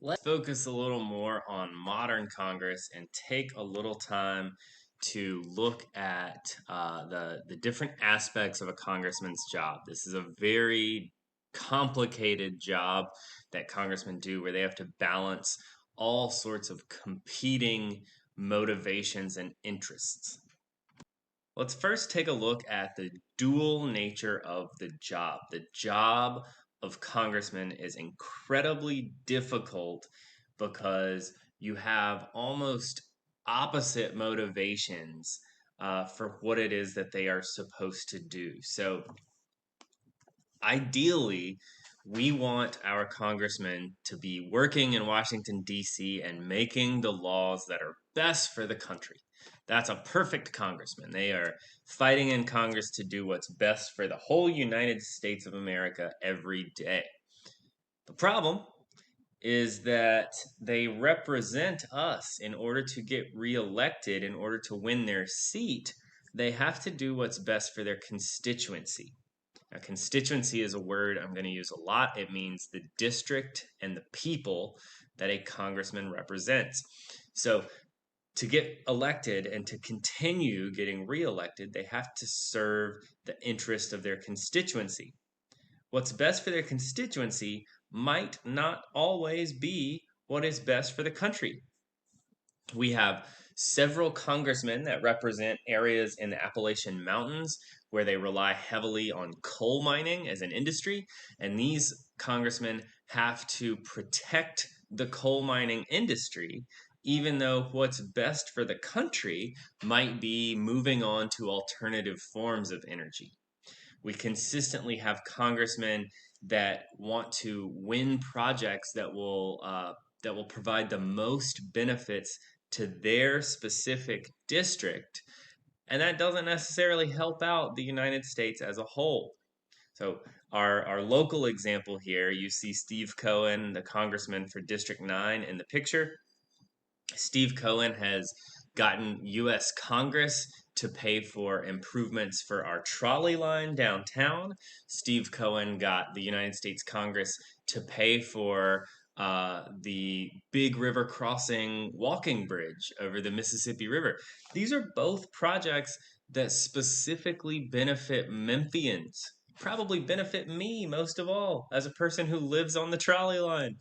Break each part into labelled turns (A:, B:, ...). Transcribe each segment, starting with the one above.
A: Let's focus a little more on modern Congress and take a little time to look at the different aspects of a congressman's job. This is a very complicated job that congressmen do, where they have to balance all sorts of competing motivations and interests. Let's first take a look at the dual nature of the job. The job of congressman is incredibly difficult because you have almost opposite motivations for what it is that they are supposed to do. So, ideally, we want our congressmen to be working in Washington, D.C., and making the laws that are best for the country. That's a perfect congressman. They are fighting in Congress to do what's best for the whole United States of America every day. The problem is that they represent us. In order to get reelected, in order to win their seat, they have to do what's best for their constituency. Now, constituency is a word I'm going to use a lot. It means the district and the people that a congressman represents. So, to get elected and to continue getting reelected, they have to serve the interest of their constituency. What's best for their constituency might not always be what is best for the country. We have several congressmen that represent areas in the Appalachian Mountains where they rely heavily on coal mining as an industry. And these congressmen have to protect the coal mining industry, even though what's best for the country might be moving on to alternative forms of energy. We consistently have congressmen that want to win projects that will provide the most benefits to their specific district, and that doesn't necessarily help out the United States as a whole. So, our local example here, you see Steve Cohen, the congressman for District 9 in the picture. Steve Cohen has gotten U.S. Congress to pay for improvements for our trolley line downtown. Steve Cohen got the United States Congress to pay for the big river crossing walking bridge over the Mississippi River. These are both projects that specifically benefit Memphians, probably benefit me most of all as a person who lives on the trolley line.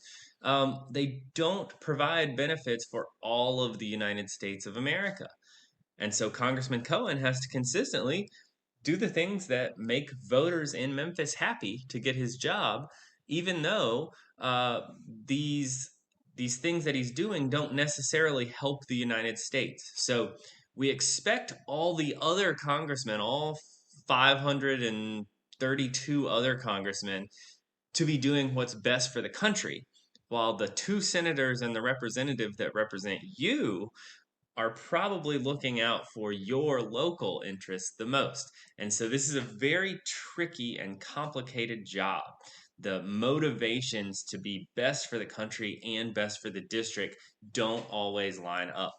A: They don't provide benefits for all of the United States of America. And so Congressman Cohen has to consistently do the things that make voters in Memphis happy to get his job, even though these things that he's doing don't necessarily help the United States. So we expect all the other congressmen, all 532 other congressmen, to be doing what's best for the country, while the two senators and the representative that represent you are probably looking out for your local interests the most. And so this is a very tricky and complicated job. The motivations to be best for the country and best for the district don't always line up.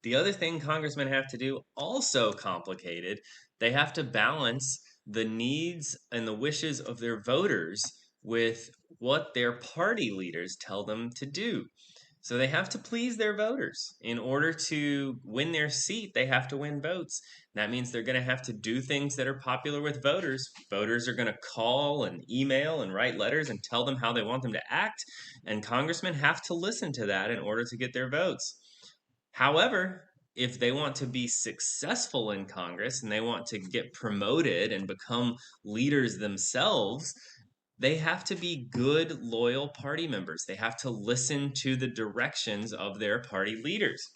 A: The other thing congressmen have to do, also complicated, they have to balance the needs and the wishes of their voters with what their party leaders tell them to do. So they have to please their voters. In order to win their seat, they have to win votes. That means they're going to have to do things that are popular with voters. Voters are going to call and email and write letters and tell them how they want them to act. And congressmen have to listen to that in order to get their votes. However, if they want to be successful in Congress and they want to get promoted and become leaders themselves, they have to be good, loyal party members. They have to listen to the directions of their party leaders.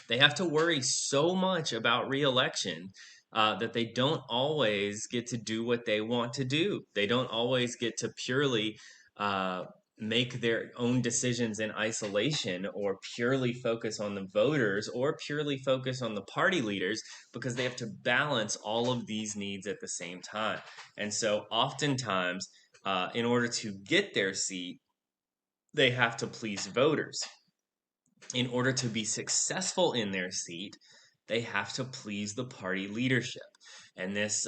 A: They have to worry so much about reelection that they don't always get to do what they want to do. They don't always get to purely make their own decisions in isolation, or purely focus on the voters, or purely focus on the party leaders, because they have to balance all of these needs at the same time. And so oftentimes, in order to get their seat, they have to please voters. In order to be successful in their seat, they have to please the party leadership. And this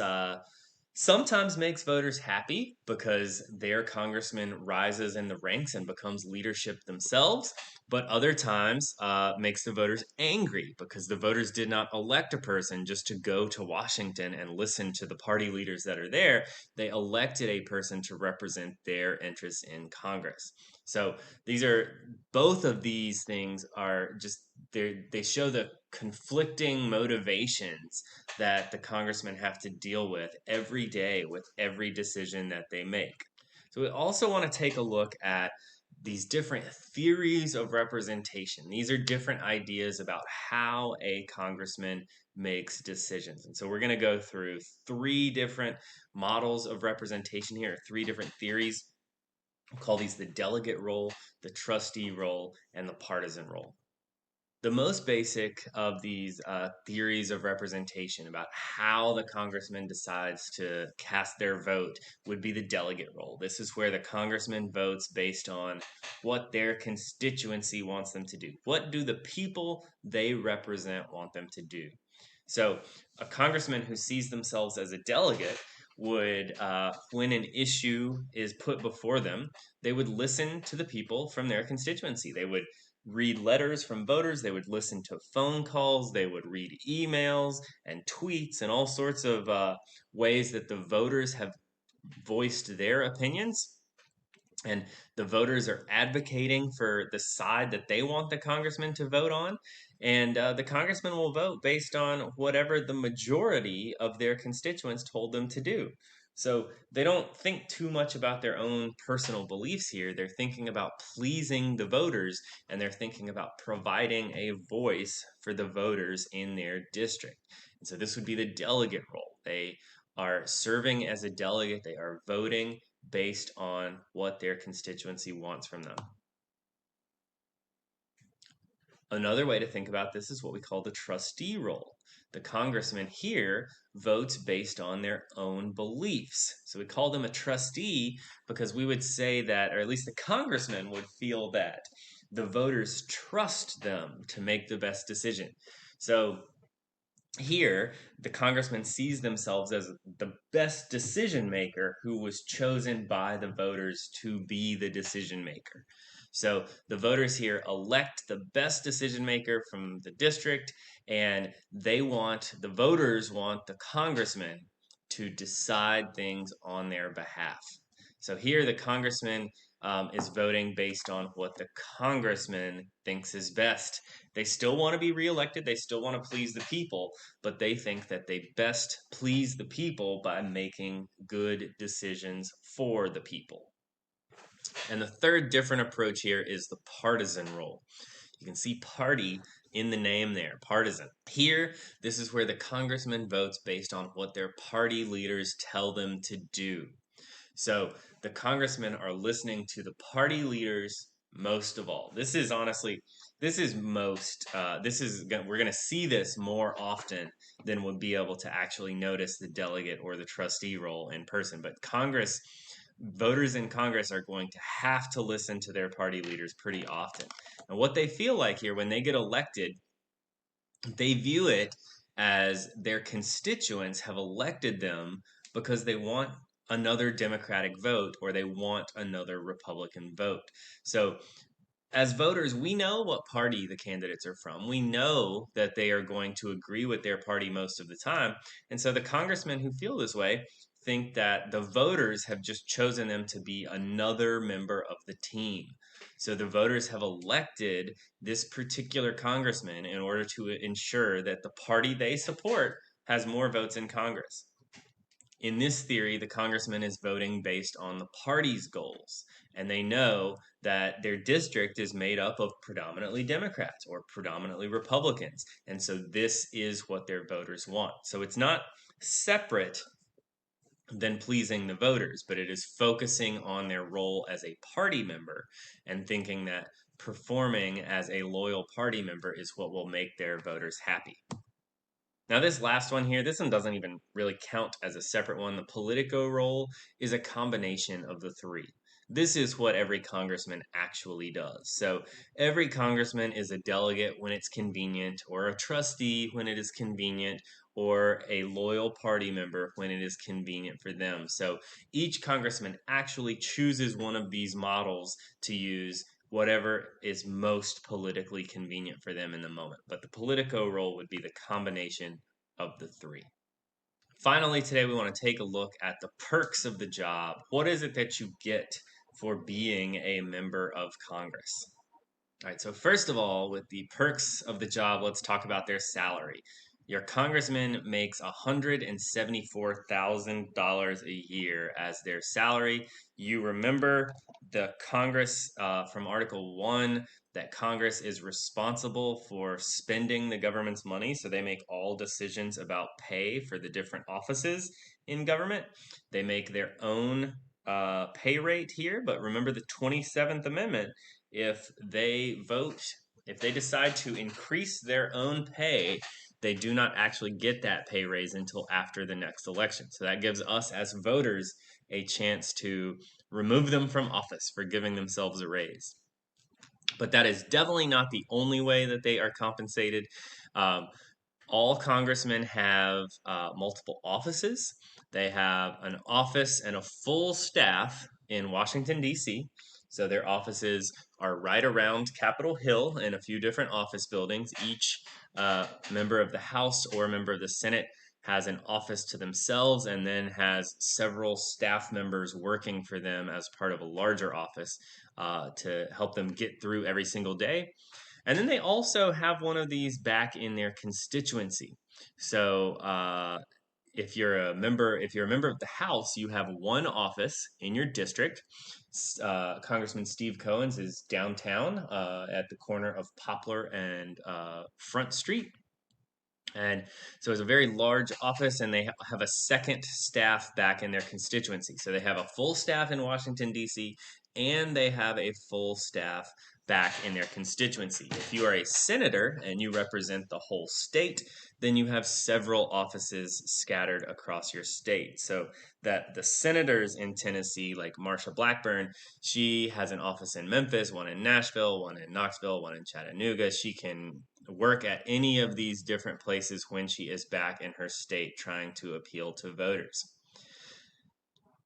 A: Sometimes makes voters happy because their congressman rises in the ranks and becomes leadership themselves, but other times makes the voters angry because the voters did not elect a person just to go to Washington and listen to the party leaders that are there. They elected a person to represent their interests in Congress. So these are both of these things are just they show the conflicting motivations that the congressmen have to deal with every day with every decision that they make. So we also want to take a look at these different theories of representation. These are different ideas about how a congressman makes decisions. And so we're going to go through three different models of representation here, three different theories. We'll call these the delegate role, the trustee role, and the partisan role. The most basic of these theories of representation about how the congressman decides to cast their vote would be the delegate role. This is where the congressman votes based on what their constituency wants them to do. What do the people they represent want them to do? So, a congressman who sees themselves as a delegate would, when an issue is put before them, they would listen to the people from their constituency. They would read letters from voters, they would listen to phone calls, they would read emails and tweets and all sorts of ways that the voters have voiced their opinions. And the voters are advocating for the side that they want the congressman to vote on. And the congressman will vote based on whatever the majority of their constituents told them to do. So they don't think too much about their own personal beliefs here. They're thinking about pleasing the voters, and they're thinking about providing a voice for the voters in their district. And so this would be the delegate role. They are serving as a delegate, they are voting based on what their constituency wants from them. Another way to think about this is what we call the trustee role. The congressman here votes based on their own beliefs. So we call them a trustee because we would say that, or at least the congressman would feel that the voters trust them to make the best decision. So here, the congressman sees themselves as the best decision maker who was chosen by the voters to be the decision maker. So the voters here elect the best decision maker from the district, and the voters want the congressman to decide things on their behalf. So here, the congressman is voting based on what the congressman thinks is best. They still want to be reelected, they still want to please the people, but they think that they best please the people by making good decisions for the people. And the third different approach here is the partisan role. You can see party in the name there, partisan. Here, this is where the congressman votes based on what their party leaders tell them to do. So the congressmen are listening to the party leaders most of all. This is honestly, this is most, we're going to see this more often than would be able to actually notice the delegate or the trustee role in person. But voters in Congress are going to have to listen to their party leaders pretty often. And what they feel like here when they get elected, they view it as their constituents have elected them because they want another Democratic vote or they want another Republican vote. So as voters, we know what party the candidates are from. We know that they are going to agree with their party most of the time. And so the congressmen who feel this way think that the voters have just chosen them to be another member of the team. So the voters have elected this particular congressman in order to ensure that the party they support has more votes in Congress. In this theory, the congressman is voting based on the party's goals, and they know that their district is made up of predominantly Democrats or predominantly Republicans, and so this is what their voters want. So it's not separate than pleasing the voters, but it is focusing on their role as a party member and thinking that performing as a loyal party member is what will make their voters happy. Now, this last one here, this one doesn't even really count as a separate one. The Politico role is a combination of the three. This is what every congressman actually does. So every congressman is a delegate when it's convenient, or a trustee when it is convenient, or a loyal party member when it is convenient for them. So each congressman actually chooses one of these models to use whatever is most politically convenient for them in the moment. But the Politico role would be the combination of the three. Finally, today we want to take a look at the perks of the job. What is it that you get for being a member of Congress? All right, so first of all, with the perks of the job, let's talk about their salary. Your congressman makes $174,000 a year as their salary. You remember the Congress from Article 1 that Congress is responsible for spending the government's money, so they make all decisions about pay for the different offices in government. They make their own pay rate here, but remember the 27th Amendment. If they vote, if they decide to increase their own pay, they do not actually get that pay raise until after the next election. So that gives us as voters a chance to remove them from office for giving themselves a raise. But that is definitely not the only way that they are compensated. Um, all congressmen have multiple offices. They have an office and a full staff in Washington, D.C. So their offices are right around Capitol Hill in a few different office buildings. Each member of the House or member of the Senate has an office to themselves and then has several staff members working for them as part of a larger office to help them get through every single day. And then they also have one of these back in their constituency. So if you're a member of the House, you have one office in your district. Congressman Steve Cohen's is downtown at the corner of Poplar and Front Street. And so it's a very large office, and they have a second staff back in their constituency. So they have a full staff in Washington, D.C., and they have a full staff back in their constituency. If you are a senator and you represent the whole state, then you have several offices scattered across your state. So that the senators in Tennessee, like Marsha Blackburn, she has an office in Memphis, one in Nashville, one in Knoxville, one in Chattanooga. She can work at any of these different places when she is back in her state trying to appeal to voters.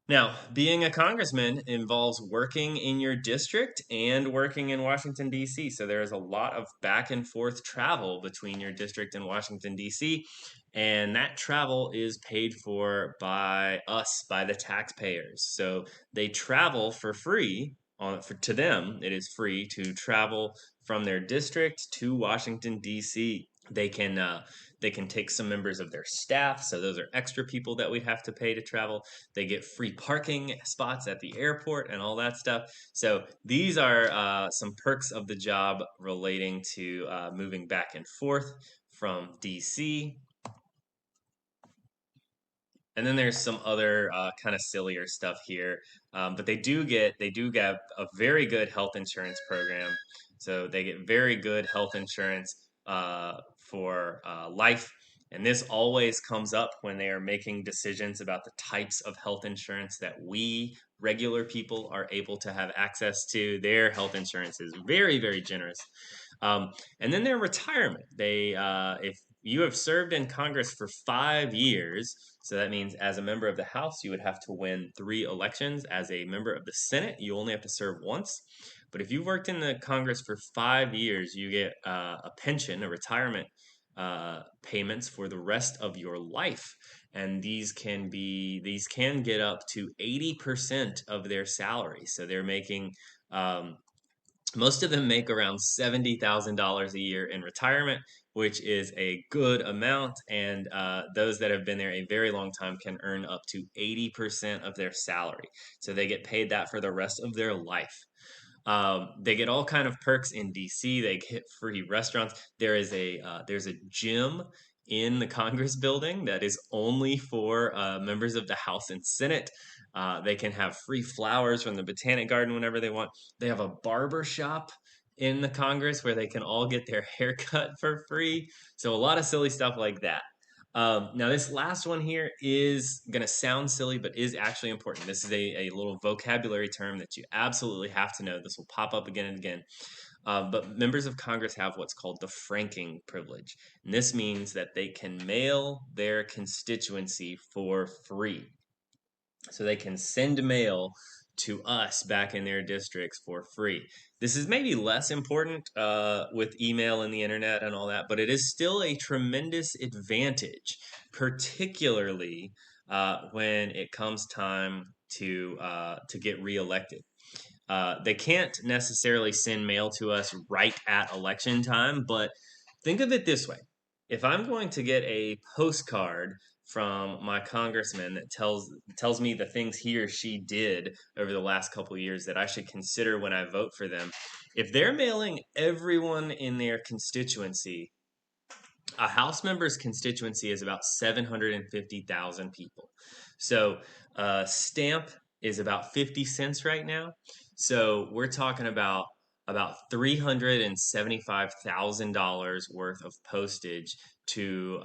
A: Now, being a congressman involves working in your district and working in Washington, D.C. So there is a lot of back and forth travel between your district and Washington, D.C. And that travel is paid for by us, by the taxpayers. So they travel for free. To them, it is free to travel from their district to Washington, D.C. They can take some members of their staff, so those are extra people that we'd have to pay to travel. They get free parking spots at the airport and all that stuff. So these are some perks of the job relating to moving back and forth from DC. And then there's some other kind of sillier stuff here, but they do get a very good health insurance program. So they get very good health insurance for life, and this always comes up when they are making decisions about the types of health insurance that we regular people are able to have access to. Their health insurance is very, very generous. And then their retirement. If you have served in Congress for 5 years, so that means as a member of the House, you would have to win 3 elections. As a member of the Senate, you only have to serve once. But if you've worked in the Congress for 5 years, you get a pension, a retirement payments for the rest of your life. And these can get up to 80% of their salary. So they're making most of them make around $70,000 a year in retirement, which is a good amount. And those that have been there a very long time can earn up to 80% of their salary. So they get paid that for the rest of their life. They get all kind of perks in DC. They get free restaurants. There's a gym in the Congress building that is only for members of the House and Senate. They can have free flowers from the Botanic Garden whenever they want. They have a barber shop in the Congress where they can all get their hair cut for free. So a lot of silly stuff like that. Now, this last one here is going to sound silly, but is actually important. This is a little vocabulary term that you absolutely have to know. This will pop up again and again. But members of Congress have what's called the franking privilege. And this means that they can mail their constituency for free. So they can send mail to us back in their districts for free. This is maybe less important with email and the internet and all that, but it is still a tremendous advantage, particularly when it comes time to get reelected. They can't necessarily send mail to us right at election time, but think of it this way. If I'm going to get a postcard from my congressman that tells me the things he or she did over the last couple of years that I should consider when I vote for them, if they're mailing everyone in their constituency, a House member's constituency is about 750,000 people. So stamp is about 50 cents right now. So we're talking about $375,000 worth of postage to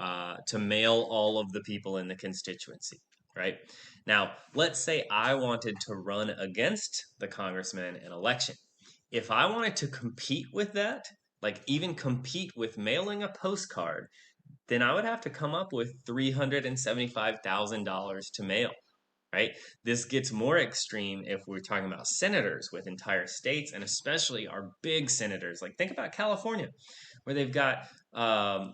A: mail all of the people in the constituency, right? Now, let's say I wanted to run against the congressman in election. If I wanted to compete with that, like even compete with mailing a postcard, then I would have to come up with $375,000 to mail, right? This gets more extreme if we're talking about senators with entire states, and especially our big senators. Like think about California, where they've got a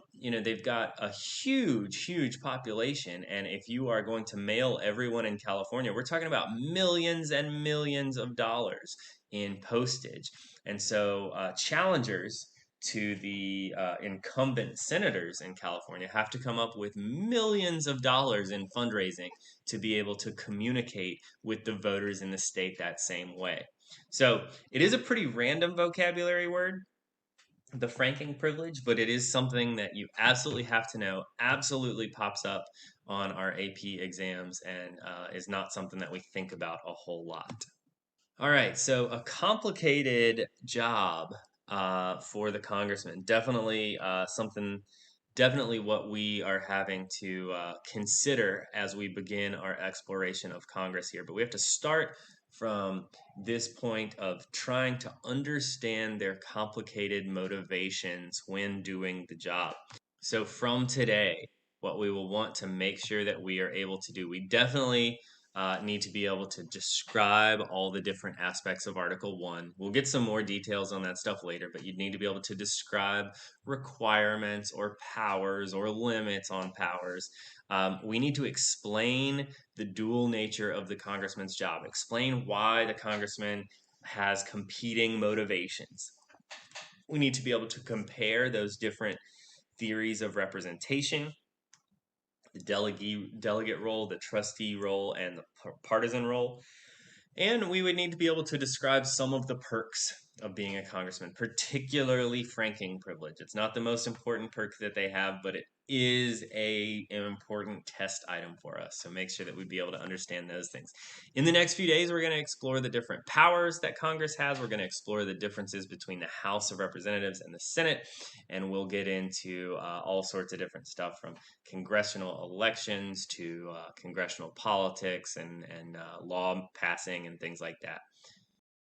A: huge population, and if you are going to mail everyone in California, we're talking about millions and millions of dollars in postage. And so challengers to the incumbent senators in California have to come up with millions of dollars in fundraising to be able to communicate with the voters in the state that same way. So it is a pretty random vocabulary word, the franking privilege, but it is something that you absolutely have to know, absolutely pops up on our AP exams, and is not something that we think about a whole lot. All right, so a complicated job for the congressman. Definitely definitely what we are having to consider as we begin our exploration of Congress here. But we have to start from this point of trying to understand their complicated motivations when doing the job. So from today, what we will want to make sure that we are able to do, we definitely need to be able to describe all the different aspects of Article 1. We'll get some more details on that stuff later, but you'd need to be able to describe requirements or powers or limits on powers. We need to explain the dual nature of the congressman's job, explain why the congressman has competing motivations. We need to be able to compare those different theories of representation, the delegate role, the trustee role, and the partisan role. And we would need to be able to describe some of the perks of being a congressman, particularly franking privilege. It's not the most important perk that they have, but it is an important test item for us. So make sure that we'd be able to understand those things. In the next few days, we're going to explore the different powers that Congress has. We're going to explore the differences between the House of Representatives and the Senate, and we'll get into all sorts of different stuff from congressional elections to congressional politics and law passing and things like that.